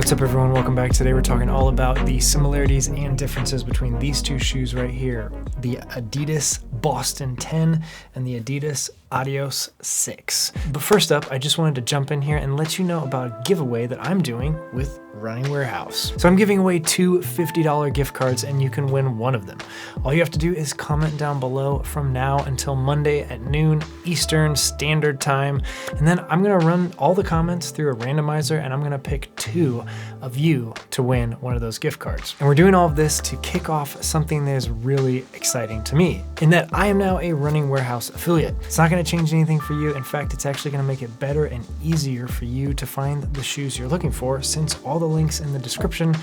What's up everyone, welcome back. Today we're talking all about the similarities and differences between these two shoes right here, the ADIDAS Boston 10 and the Adidas Adios 6. But first up, I just wanted to jump in here and let you know about a giveaway that I'm doing with Running Warehouse. So I'm giving away two $50 gift cards and you can win one of them. All you have to do is comment down below from now until Monday at noon Eastern Standard Time. And then I'm gonna run all the comments through a randomizer and I'm gonna pick two of you to win one of those gift cards. And we're doing all of this to kick off something that is really exciting to me, in that I am now a Running Warehouse affiliate. It's not gonna change anything for you. In fact, it's actually gonna make it better and easier for you to find the shoes you're looking for, since all the links in the description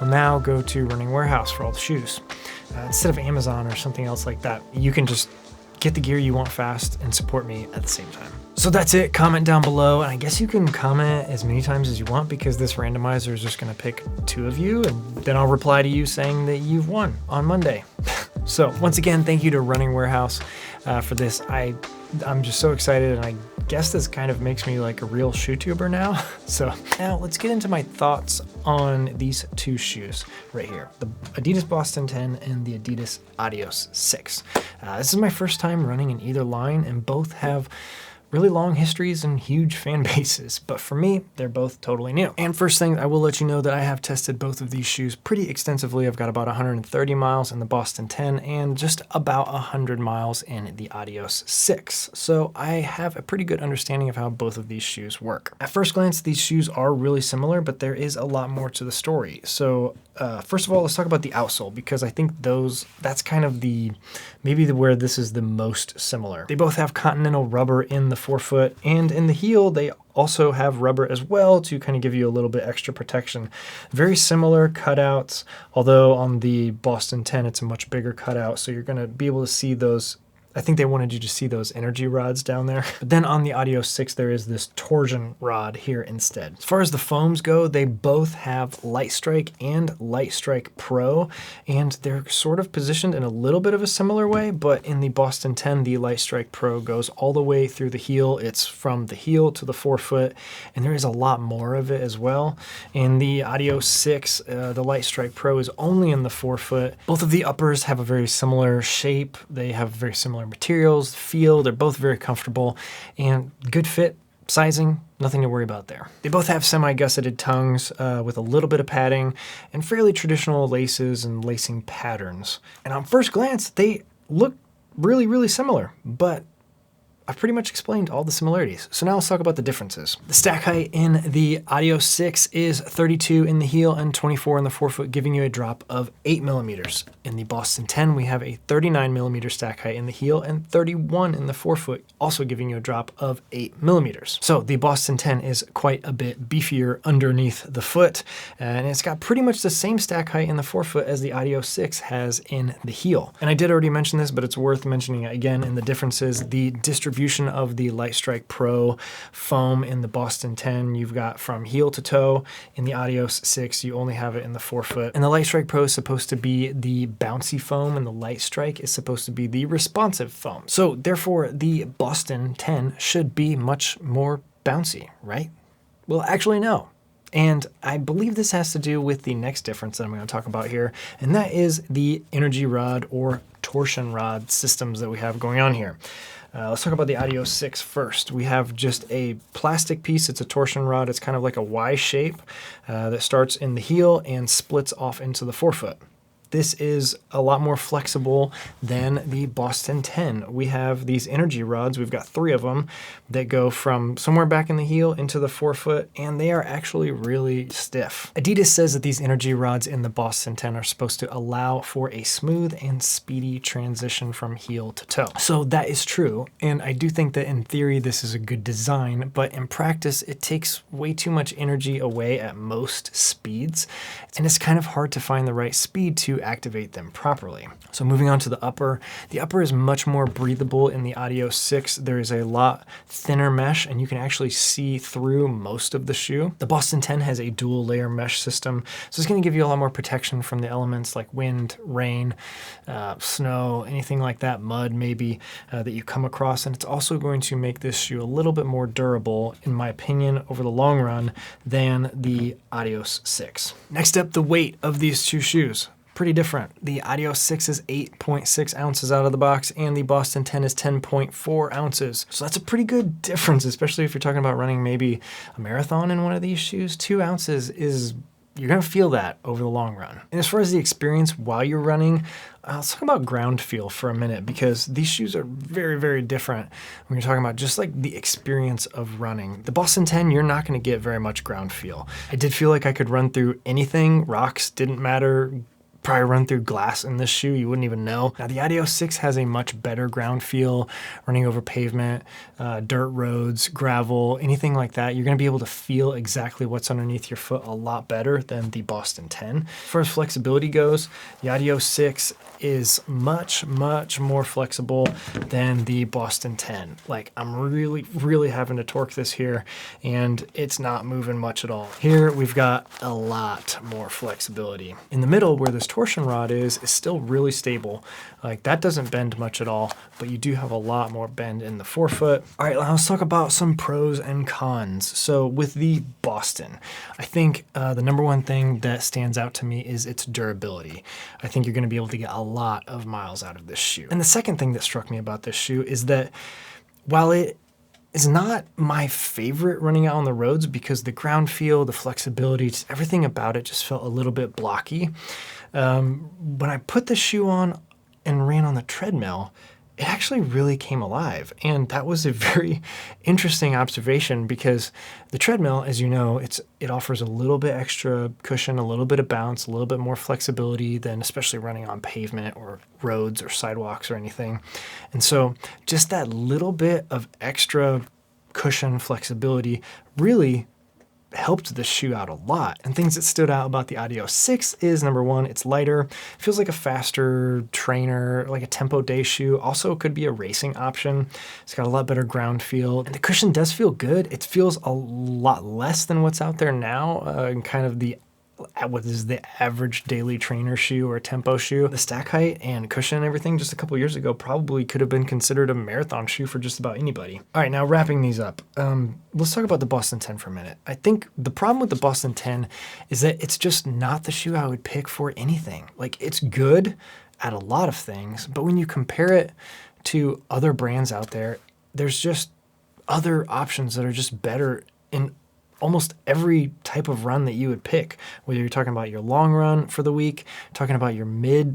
will now go to Running Warehouse for all the shoes. Instead of Amazon or something else like that, you can just get the gear you want fast and support me at the same time. So that's it. Comment down below, and I guess you can comment as many times as you want because this randomizer is just gonna pick two of you, and then I'll reply to you saying that you've won on Monday. So once again, thank you to Running Warehouse for this. I'm just so excited, and I guess this kind of makes me like a real shoe tuber now. So now let's get into my thoughts on these two shoes right here, the Adidas Boston 10 and the Adidas Adios 6. This is my first time running in either line, and both have really long histories and huge fan bases, but for me, they're both totally new. And first thing, I will let you know that I have tested both of these shoes pretty extensively. I've got about 130 miles in the Boston 10 and just about 100 miles in the Adios 6. So I have a pretty good understanding of how both of these shoes work. At first glance, these shoes are really similar, but there is a lot more to the story. So first of all, let's talk about the outsole, because I think that's kind of maybe where this is the most similar. They both have continental rubber in the forefoot, and in the heel they also have rubber as well to kind of give you a little bit extra protection. Very similar cutouts, although on the Boston 10 it's a much bigger cutout, so you're going to be able to see those. I think they wanted you to see those energy rods down there. But then on the Adios 6, there is this torsion rod here instead. As far as the foams go, they both have Light Strike and Light Strike Pro, and they're sort of positioned in a little bit of a similar way, but in the Boston 10, the Light Strike Pro goes all the way through the heel. It's from the heel to the forefoot, and there is a lot more of it as well. In the Adios 6, the Light Strike Pro is only in the forefoot. Both of the uppers have a very similar shape. They have very similar materials, feel. They're both very comfortable and good fit, sizing, nothing to worry about there. They both have semi-gusseted tongues with a little bit of padding and fairly traditional laces and lacing patterns. And on first glance, they look really, really similar, but I've pretty much explained all the similarities. So now let's talk about the differences. The stack height in the Adios 6 is 32 in the heel and 24 in the forefoot, giving you a drop of 8 millimeters. In the Boston 10, we have a 39 millimeter stack height in the heel and 31 in the forefoot, also giving you a drop of 8 millimeters. So the Boston 10 is quite a bit beefier underneath the foot, and it's got pretty much the same stack height in the forefoot as the Adios 6 has in the heel. And I did already mention this, but it's worth mentioning again in the differences. The distribution of the Light Strike Pro foam in the Boston 10, you've got from heel to toe. In the Adios 6, you only have it in the forefoot. And the Light Strike Pro is supposed to be the bouncy foam, and the Light Strike is supposed to be the responsive foam. So therefore, the Boston 10 should be much more bouncy, right? Well, actually, no. And I believe this has to do with the next difference that I'm going to talk about here, and that is the energy rod or torsion rod systems that we have going on here. Let's talk about the Adios 6 first. We have just a plastic piece. It's a torsion rod. It's kind of like a Y shape that starts in the heel and splits off into the forefoot. This is a lot more flexible than the Boston 10. We have these energy rods. We've got 3 of them that go from somewhere back in the heel into the forefoot, and they are actually really stiff. Adidas says that these energy rods in the Boston 10 are supposed to allow for a smooth and speedy transition from heel to toe. So that is true, and I do think that in theory this is a good design, but in practice it takes way too much energy away at most speeds, and it's kind of hard to find the right speed to activate them properly. So moving on to the upper is much more breathable in the Adios 6. There is a lot thinner mesh and you can actually see through most of the shoe. The Boston 10 has a dual layer mesh system, so it's going to give you a lot more protection from the elements like wind, rain, snow, anything like that, mud maybe, that you come across. And it's also going to make this shoe a little bit more durable, in my opinion, over the long run than the Adios 6. Next up, the weight of these two shoes. Pretty different. The Adios 6 is 8.6 ounces out of the box and the Boston 10 is 10.4 ounces. So that's a pretty good difference, especially if you're talking about running maybe a marathon in one of these shoes. 2 ounces is, you're gonna feel that over the long run. And as far as the experience while you're running, let's talk about ground feel for a minute, because these shoes are very, very different when you're talking about just like the experience of running. The Boston 10, you're not gonna get very much ground feel. I did feel like I could run through anything. Rocks didn't matter. Probably run through glass in this shoe, you wouldn't even know. Now the Adios 6 has a much better ground feel, running over pavement, dirt roads, gravel, anything like that. You're gonna be able to feel exactly what's underneath your foot a lot better than the Boston 10. As far as flexibility goes, the Adios 6 is much, much more flexible than the Boston 10. Like, I'm really, really having to torque this here and it's not moving much at all. Here we've got a lot more flexibility. In the middle, where this torsion rod is still really stable. Like, that doesn't bend much at all, but you do have a lot more bend in the forefoot. All right, let's talk about some pros and cons. So with the Boston, I think the number one thing that stands out to me is its durability. I think you're gonna be able to get a lot of miles out of this shoe. And the second thing that struck me about this shoe is that while it is not my favorite running out on the roads, because the ground feel, the flexibility, just everything about it just felt a little bit blocky. When I put the shoe on and ran on the treadmill, it actually really came alive. And that was a very interesting observation, because the treadmill, as you know, it offers a little bit extra cushion, a little bit of bounce, a little bit more flexibility than especially running on pavement or roads or sidewalks or anything. And so just that little bit of extra cushion flexibility really helped the shoe out a lot. And things that stood out about the Adios 6 is, number one, it's lighter, feels like a faster trainer, like a tempo day shoe. Also could be a racing option. It's got a lot better ground feel. And the cushion does feel good. It feels a lot less than what's out there now, and kind of what is the average daily trainer shoe or tempo shoe. The stack height and cushion and everything just a couple years ago probably could have been considered a marathon shoe for just about anybody. All right, now wrapping these up, let's talk about the Boston 10 for a minute. I think the problem with the Boston 10 is that it's just not the shoe I would pick for anything. Like, it's good at a lot of things, but when you compare it to other brands out there, there's just other options that are just better in almost every type of run that you would pick, whether you're talking about your long run for the week, talking about your mid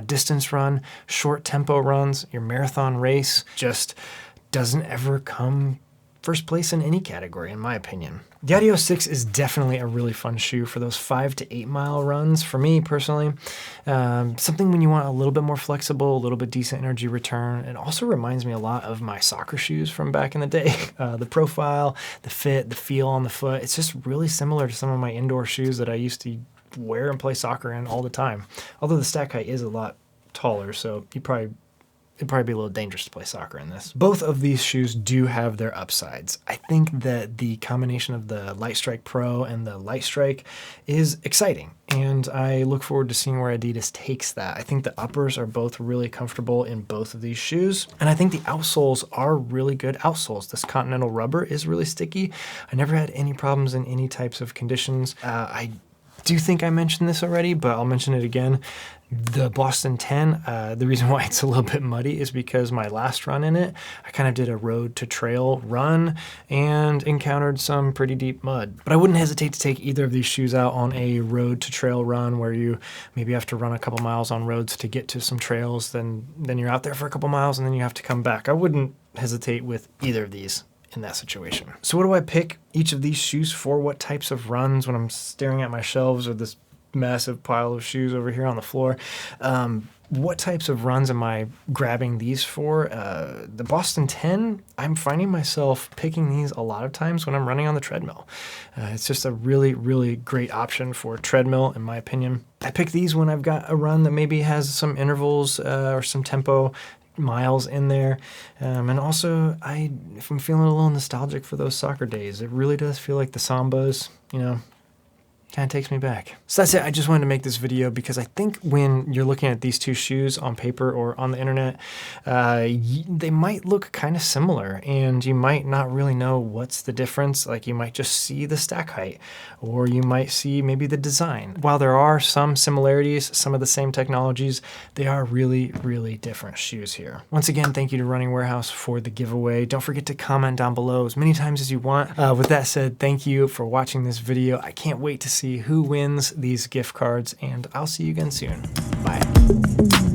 distance run, short tempo runs, your marathon race, just doesn't ever come first place in any category, in my opinion. The Adios 6 is definitely a really fun shoe for those 5 to 8 mile runs. For me personally, something when you want a little bit more flexible, a little bit decent energy return. It also reminds me a lot of my soccer shoes from back in the day. The profile, the fit, the feel on the foot, it's just really similar to some of my indoor shoes that I used to wear and play soccer in all the time. Although the stack height is a lot taller, so it'd probably be a little dangerous to play soccer in this. Both of these shoes do have their upsides. I think that the combination of the Light Strike Pro and the Light Strike is exciting, and I look forward to seeing where Adidas takes that. I think the uppers are both really comfortable in both of these shoes, and I think the outsoles are really good outsoles. This Continental rubber is really sticky. I never had any problems in any types of conditions. I do think I mentioned this already, but I'll mention it again. The Boston 10, the reason why it's a little bit muddy is because my last run in it, I kind of did a road to trail run and encountered some pretty deep mud. But I wouldn't hesitate to take either of these shoes out on a road to trail run where you maybe have to run a couple miles on roads to get to some trails, then you're out there for a couple miles and then you have to come back. I wouldn't hesitate with either of these in that situation. So what do I pick each of these shoes for? What types of runs when I'm staring at my shelves or this massive pile of shoes over here on the floor. What types of runs am I grabbing these for? The Boston 10, I'm finding myself picking these a lot of times when I'm running on the treadmill. It's just a really, really great option for treadmill, in my opinion. I pick these when I've got a run that maybe has some intervals or some tempo miles in there. And also, if I'm feeling a little nostalgic for those soccer days, it really does feel like the Sambas, you know, kind of takes me back. So that's it. I just wanted to make this video because I think when you're looking at these two shoes on paper or on the internet, they might look kind of similar and you might not really know what's the difference. Like you might just see the stack height or you might see maybe the design. While there are some similarities, some of the same technologies, they are really, really different shoes here. Once again, thank you to Running Warehouse for the giveaway. Don't forget to comment down below as many times as you want. With that said, thank you for watching this video. I can't wait to see who wins these gift cards, and I'll see you again soon. Bye.